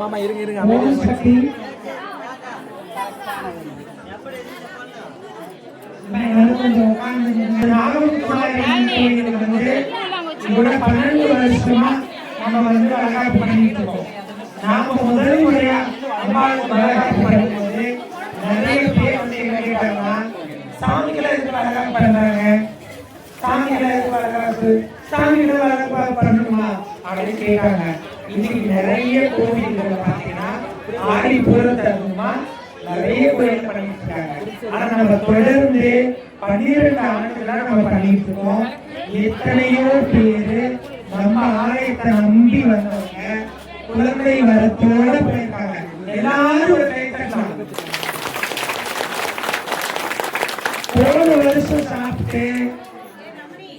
மாமா இருங்க இருங்க முதல் முறையா அம்பாளுக்கு வளகாப்பு பண்ணும்போது நிறைய பேர் வந்து என்ன கேட்டாங்கன்னா, சாமிகளை எதுக்கு வளகாப்பு பண்றாங்க, சாமிகளை எதுக்கு வளகாப்பு, சாமிகளை வளகாப்பு பண்ணணுமா அப்படின்னு கேட்டாங்க. இன்னைக்கு நிறைய கோவில்கள் பார்த்தீங்கன்னா ஆடி பூரத்தமா நிறைய கோயில் பண்ணிட்டு இருக்காங்க. ஆனா நம்ம தொடர்ந்து 12 ஆண்டுகளா நம்ம பண்ணிட்டு இருக்கோம். எத்தனையோ பேரு நம்ம ஆலயத்தை நம்பி வந்தவங்க குழந்தை வரத்தோட போயிருக்காங்க. எல்லாரும் ஒரு கை தட்டலாம். போன வருஷம் சாப்பிட்டு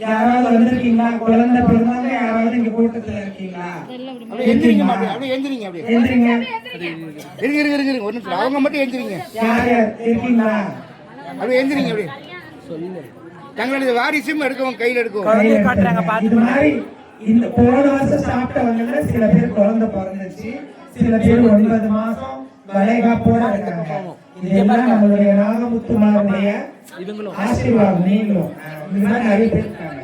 யாராவது வந்திருக்கீங்களா? குழந்தை பிறந்தவங்க யாராவது இங்க கூட்டத்துல இருக்கீங்களா? அவங்க மட்டும் எந்திரிங்க. யார் யார் இருக்கீங்களா? அப்படியே எந்திரிங்க. அப்படியே தங்களுடைய வாரிசும் எடுக்கவும் கையில் எடுக்கவும் காட்டுறாங்க. இது மாதிரி இந்த போன வருஷம் சாப்பிட்டவங்க சில பேர் குழந்தை பிறந்துச்சு, சில பேர் 9 மாசம் வளைகாப்போட இருக்காங்க. இதெல்லாம் நம்மளுடைய நாகமுத்துமாருடைய ஆசீர்வாதம். நீங்களும் இந்த மாதிரி நிறைய பேர் இருக்காங்க.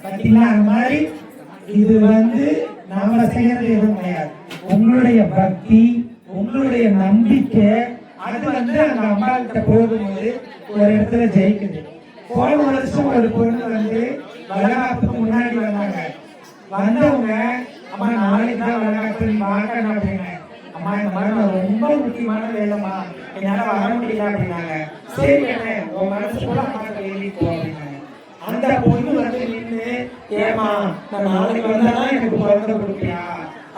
பாத்தீங்களா? அந்த மாதிரி இது வந்து நாம செய்யறது எதுவும் கிடையாது. உங்களுடைய பக்தி, உங்களுடைய நம்பிக்கை, அது வந்து அந்த அம்பாள்கிட்ட போகும்போது ஒரு இடத்துல ஜெயிக்குது. போன வருஷம் ஒரு பொண்ணு வந்து வளகாப்புக்கு முன்னாடி வந்தாங்க. வந்தவங்க அம்மா நாளைக்கு தான் வளகாப்பு பார்க்கணும் அப்படின்னு. அம்மா இந்த மாதிரி ரொம்ப முக்கியமான வேலைம்மா, என்னால வர முடியல அப்படின்னாங்க. சரி என்ன உன் மனசு கூட அம்மாட்ட எழுதிப்போ அப்படின்னாங்க. அந்த பொண்ணு வந்து நின்று, ஏமா நான் நாளைக்கு வந்தாதான் எனக்கு குழந்தை கொடுப்பியா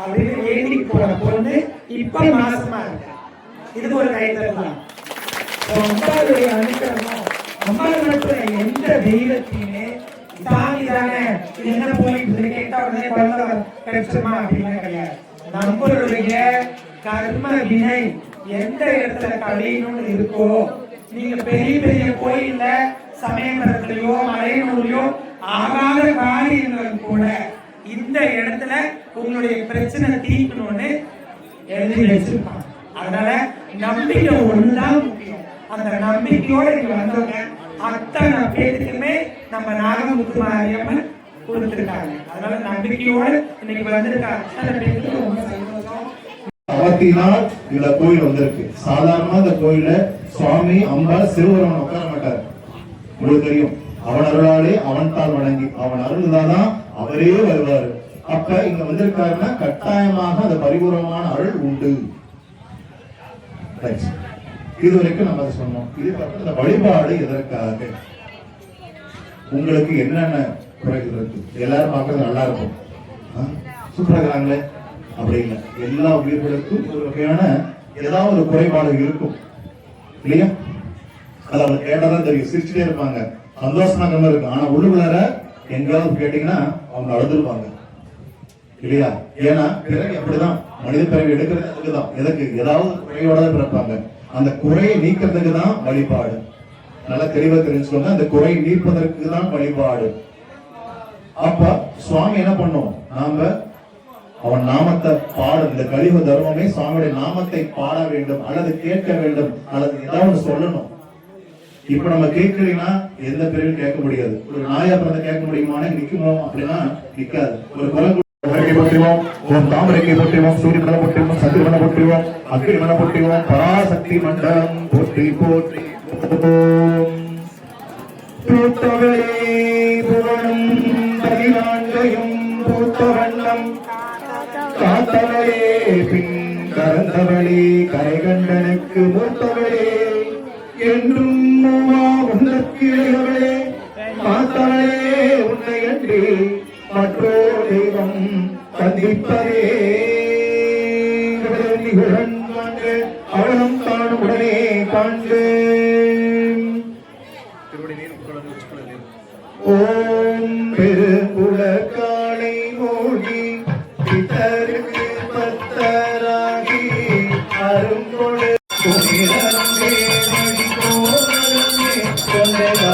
அப்படின்னு எழுதி போன பொண்ணு இப்ப மாசமா இருக்கு. இது ஒரு கைத்தல் தான். அம்பாளுடைய அனுகிரகம், அம்பாள் மட்டும் எந்த தெய்வத்தையுமே சாமி தானே என்ன போயிட்டு கேட்டா உடனே குழந்தை கிடைச்சுமா அப்படின்னு கிடையாது. நம்மளுடைய கர்ம வினை எந்த இடத்துல கழியணும்னு இருக்கோ, நீங்க பெரிய பெரிய கோயில்ல சமயபுரத்திலயோ மலையனூர்லயோ ஆகாத காரியங்கள் கூட இந்த இடத்துல உங்களுடைய பிரச்சனை தீர்க்கணும்னு எழுதி வச்சிருப்பாங்க. அதனால நம்பிக்கை ஒண்ணுதான் முக்கியம். அந்த நம்பிக்கையோட இங்க வந்தவங்க அத்தனை பேருக்குமே நம்ம நாகமுத்துமாரியம்மன் கொடுத்திருக்காங்க. அதனால நம்பிக்கையோட இன்னைக்கு வந்திருக்காங்க அத்தனை பேருக்கு ரொம்ப சந்தோஷம். அவத்தினால் இந்த கோயில் வந்திருக்கு. சாதாரணமா இந்த கோயில சுவாமி அம்பாள் சிறுவரவன் உட்கார மாட்டார். உங்களுக்கு தெரியும், அவன் அருளாலே அவன் தாள் வணங்கி அவன் அருள்தான் அவரே வருவாரு. அப்ப இங்க வந்திருக்காருன்னா கட்டாயமாக அந்த பரிபூர்ணமான அருள் உண்டு. இதுவரைக்கும் நம்ம அதை சொன்னோம். இதுக்கப்புறம் இந்த வழிபாடு எதற்காக, உங்களுக்கு என்னென்ன குறைகள் இருக்கு? எல்லாரும் பார்க்கறது நல்லா இருக்கும், சூப்பரா இருக்கிறாங்களே அப்படி இல்லை. எல்லா உயிர்களுக்கும் ஒரு வகையான ஏதாவது ஒரு குறைபாடு இருக்கும் இல்லையா? அது அவங்க கேட்டாதான் தெரியும். சிரிச்சுட்டே இருப்பாங்க, சந்தோஷமா இருக்கும். ஆனா உள்ளுக்குள்ளார எங்கேயாவது கேட்டீங்கன்னா அவங்க அழுதுருப்பாங்க இல்லையா? ஏன்னா பிறகு அப்படிதான் மனித பிறகு எடுக்கிறது அதுக்குதான். எதுக்கு? ஏதாவது குறையோட பிறப்பாங்க. அந்த குறையை நீக்கிறதுக்கு தான் வழிபாடு. நல்லா தெளிவா தெரிஞ்சுக்கோங்க, அந்த குறை நீப்பதற்கு தான் வழிபாடு. அப்ப சுவாமி என்ன பண்ணும்? நாம அவன் நாமத்தை பாட, இந்த கலியுக தர்மமே சுவாமியுடைய நாமத்தை பாட வேண்டும், அல்லது கேட்க வேண்டும், அல்லது ஏதாவது சொல்லணும். இப்ப நம்ம கேட்கலீங்கன்னா எந்த பிரிவும் கேட்க முடியாது. ஒரு நாயா பிறந்த கேட்க முடியுமானே நிக்குமோ அப்படின்னா நிக்காது. ஒரு குரல் போற்றுவோம், ஓம் தாமரைக்கை போற்றுவோம், சூரிய மலை போற்றுவோம், சந்திர மலை போற்றுவோம், அக்னி மலை போற்றுவோம், பராசக்தி மண்டலம் போற்றி போற்றி. பூத்தவளே புவனம் பதினான்கையும் பூத்த வண்ணம் காத்தவளே பின் கறந்தவளே கரைகண்டனுக்கு மூத்தவளே என்றும் உன்னக்கிளையவளே காத்தவளே உன்னை அன்றி மற்றோ தெய்வம் சந்திப்பதே அவளும் காணும் உடனே காண்பே. ஓம் பெருங்குள காளை மூழ்கி பித்தருக்கு பத்தராகி அருங்கொடு கொண்டதா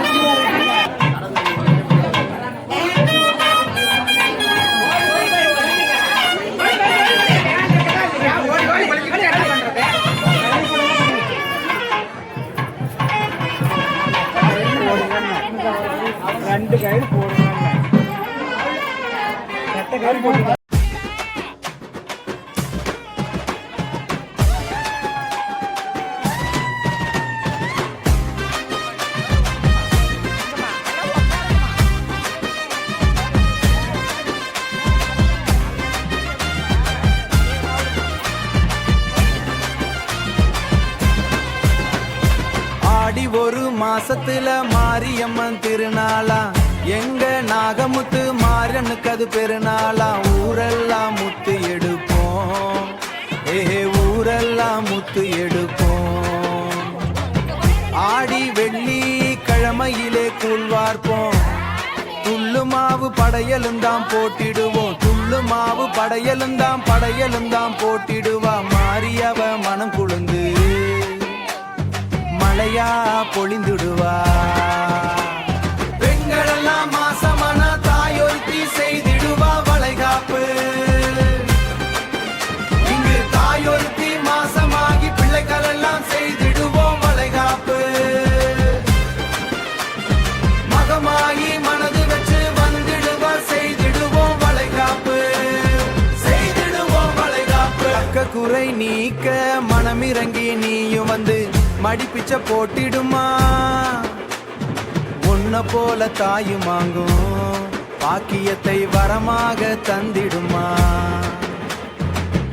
மாசத்துல மாரியம்மன் திருநாளா எங்க நாகமுத்து மாறனுக்கு அது பெருநாளா ஊரெல்லாம் முத்து எடுப்போம் ஊரெல்லாம் முத்து எடுப்போம் ஆடி வெள்ளி கிழமையிலே கூழ்வார்ப்போம் துள்ளு மாவு படையலுந்தான் போட்டிடுவோம் துள்ளு மாவு படையலுந்தான் போட்டிடுவா மாரியவ மனம் குழுந்து மழையா பொழிந்துடுவா பெண்களெல்லாம் மாசமான தாயொருத்தி செய்திடுவா வளைகாப்பு இங்கு தாயொருத்தி மாசமாகி பிள்ளைகள் எல்லாம் செய்திடுவோம் வளைகாப்பு மகமாகி மனது வச்சு வந்திடுவா செய்திடுவோம் வளைகாப்பு அக்க குறை நீக்க மனமிறங்கி நீயும் வந்து மடிப்பிச்ச போட்டிடுமா உன்ன போல தாயுமாங்கும் பாக்கியத்தை வரமாக தந்திடுமா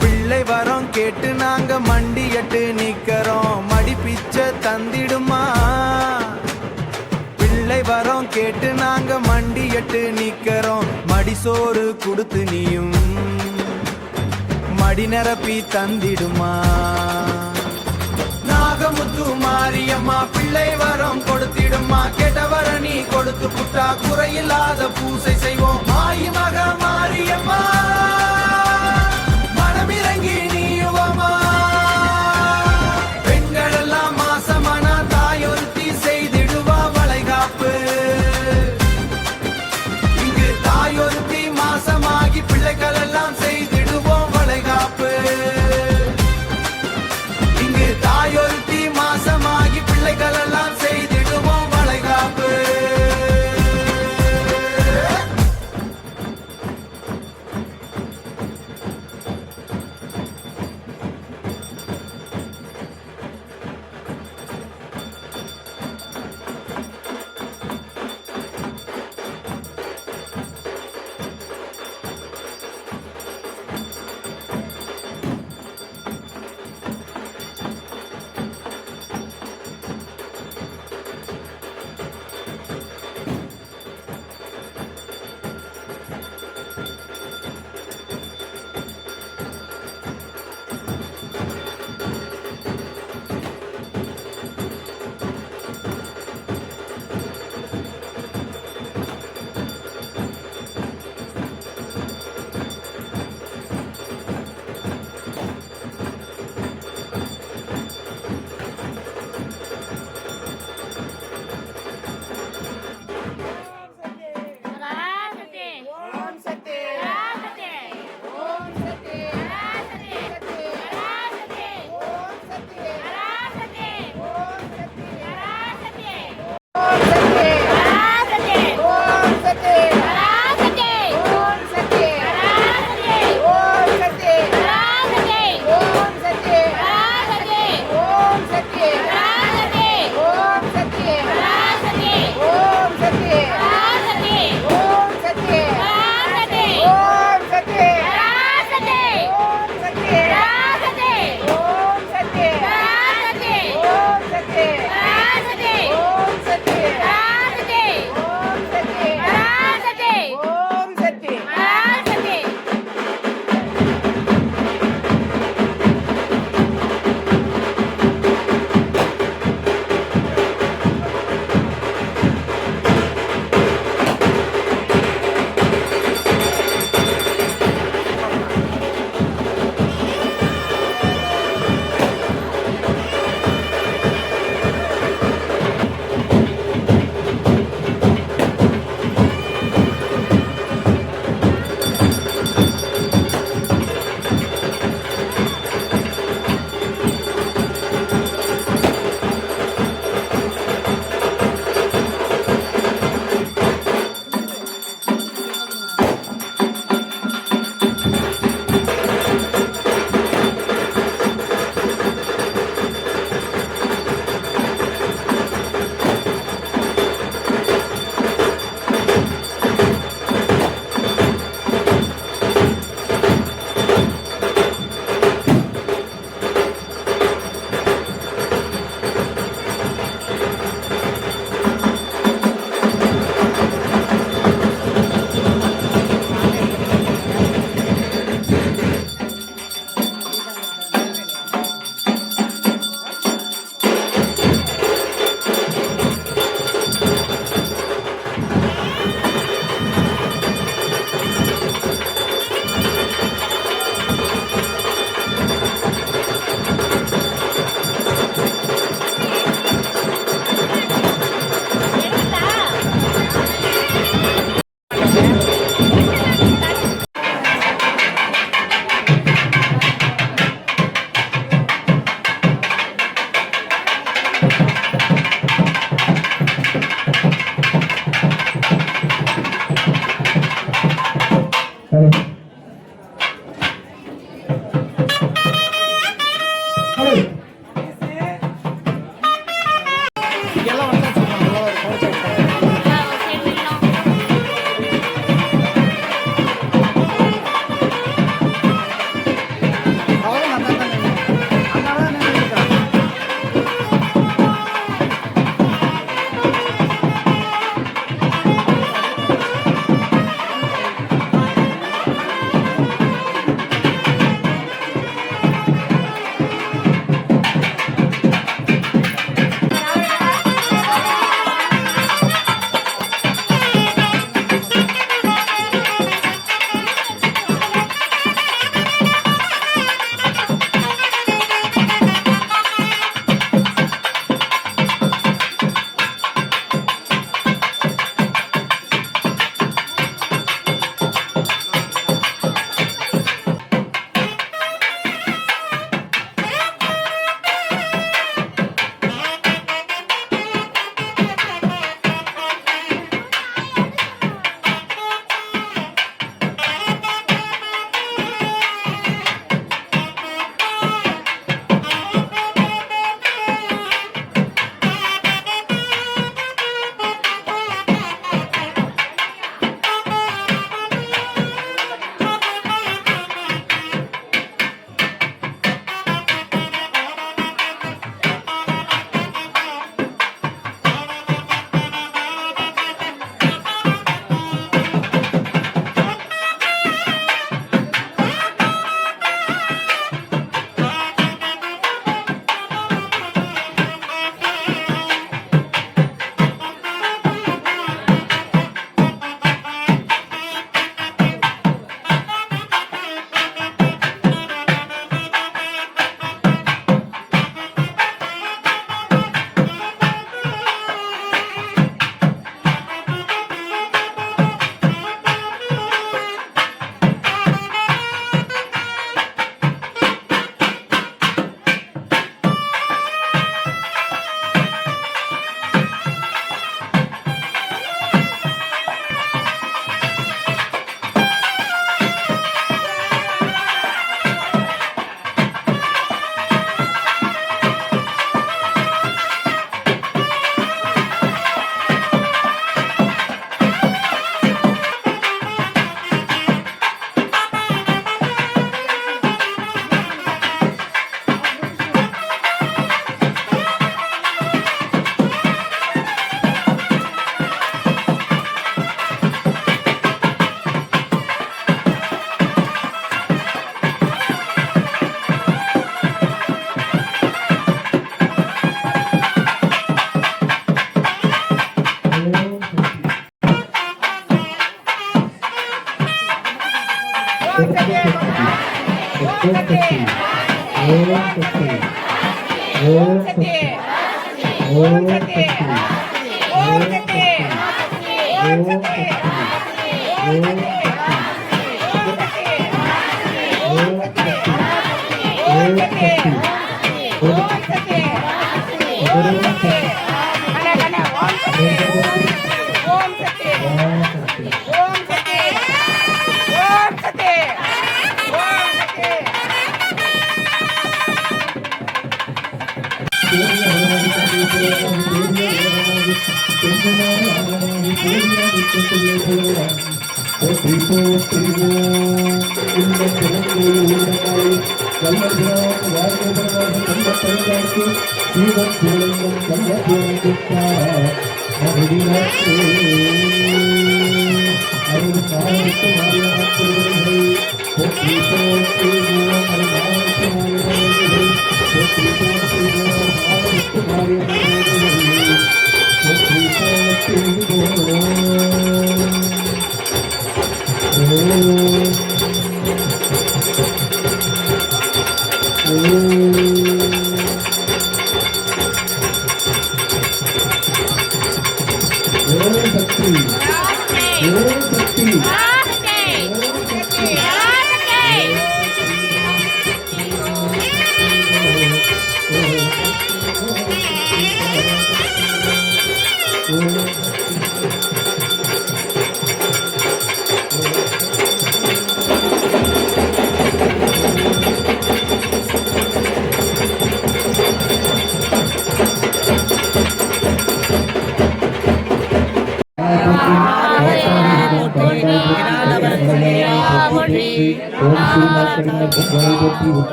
பிள்ளை வரம் கேட்டு நாங்க மண்டியட்டு நிக்கிறோம் மடிப்பிச்ச தந்திடுமா பிள்ளை வரம் கேட்டு நாங்க மண்டியட்டு நிக்கிறோம் மடிசோறு கொடுத்து நீயும் மடி நிரப்பி தந்திடுமா நாகமுத்து மாரியம்மா பிள்ளை வரம் கொடுத்திடுமா கெட்டவர நீ கொடுத்து புட்டா குறையில்லாத பூசை செய்வோம் மாயி மக மாரியம்மா மனமிறங்கி நீயுவமா பெண்கள் எல்லாம் மாசமான தாயொருத்தி செய்திடுவா வளைகாப்பு இங்கு தாயொருத்தி மாசமாகி பிள்ளைகள் எல்லாம் செய்திடுவோம் வளைகாப்பு இங்கு தாயொருத்தி மாசமாகி பிள்ளைகள் எல்லாம் செய்திடுவோம் வளைகாப்பு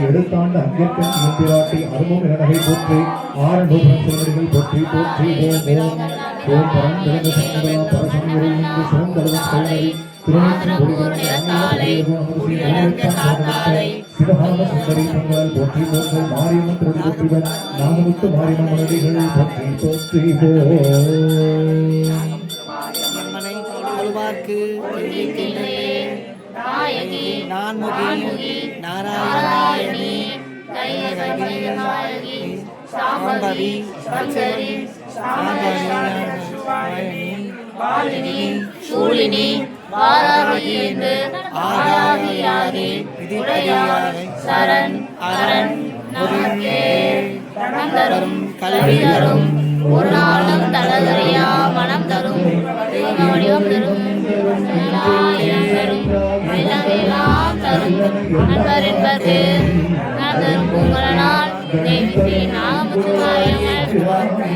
எடுத்தாண்ட அங்கேற்கன் இந்திராட்டி அருமும் இளநகை போற்றி ஆரம்புரம் சிறுவர்கள் போற்றி போற்றி ஓம் ஓம் பரந்திழந்த சங்கடா பரசமயரை இங்கு சிறந்தளவும் கைநறி சிவகாம சுந்தரி பொங்கல் போற்றி போங்கள் மாரியம்மன் திருடி போற்றிவன் நாகமுத்து மாரியம்மன் மனைவிகள் போற்றி போற்றி நான்முகி நாராயணி சாம்பவி சங்கரி சாம்பவி சூலினி வாராகி என்று ஆராகியாதே விதிப்படியாரை சரண் அரண் நமக்கே தரும் கல்வி தரும் ஒரு நாளும் தளதறியா மனம் தரும் வடிவம் தரும் எல்லாம் தரும் நண்பர் என்பது தரும் உங்களால் தேவி நாகமுத்துமாரியம்மன்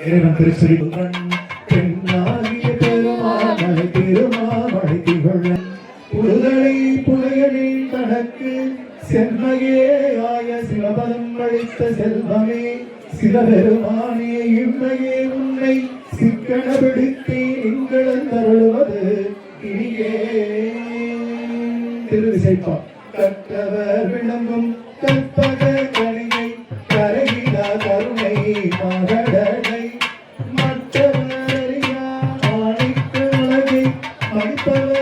இறைவன் திருச்செவி பெண்ணாகிய பெருமாமலை திருமாமலை திகழ புதுதலை புலையணி தனக்கு சென்மையே ஆய சிவபதம் அளித்த செல்வமே சிவபெருமானே இம்மையே உன்னை சிக்கன பிடித்தே எங்களந்தருளுவது இனியே திருவிசைப்பா கற்றவர் விளங்கும் கற்பக கணியை கரையிலா கருணை மகடனை மற்றவரியா ஆணிக்க உலகை மடிப்பவர்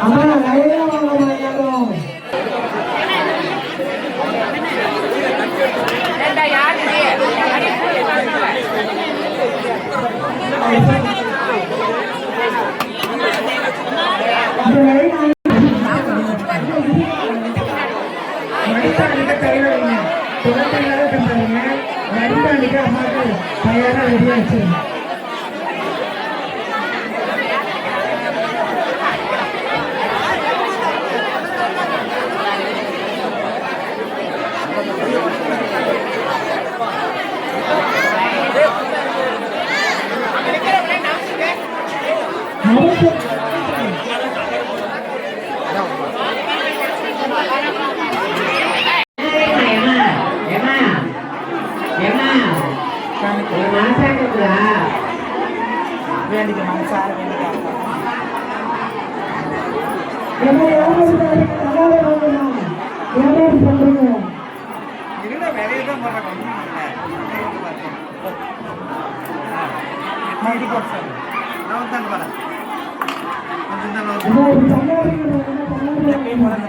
அம்மா லைனா வாங்கம்மா எல்லாரும். இந்த லைன் மடிப்பாண்டிக்க கையில் வைங்க. குழந்தைங்களாக பண்ணுறவங்க மடிப்பாண்டிக்க அம்மாவுக்கு தயாராக ரெடியாக வச்சுருங்க.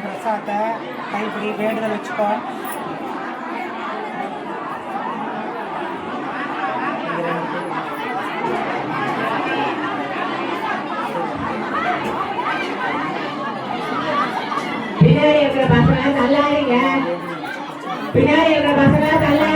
பிரசாத்தை கைப்பிடி வேண்டுதல் வச்சுக்கோ. பின்னாடி இருக்கிற பசங்க நல்லா இருங்க. பின்னாடி இருக்கிற பசங்க நல்லா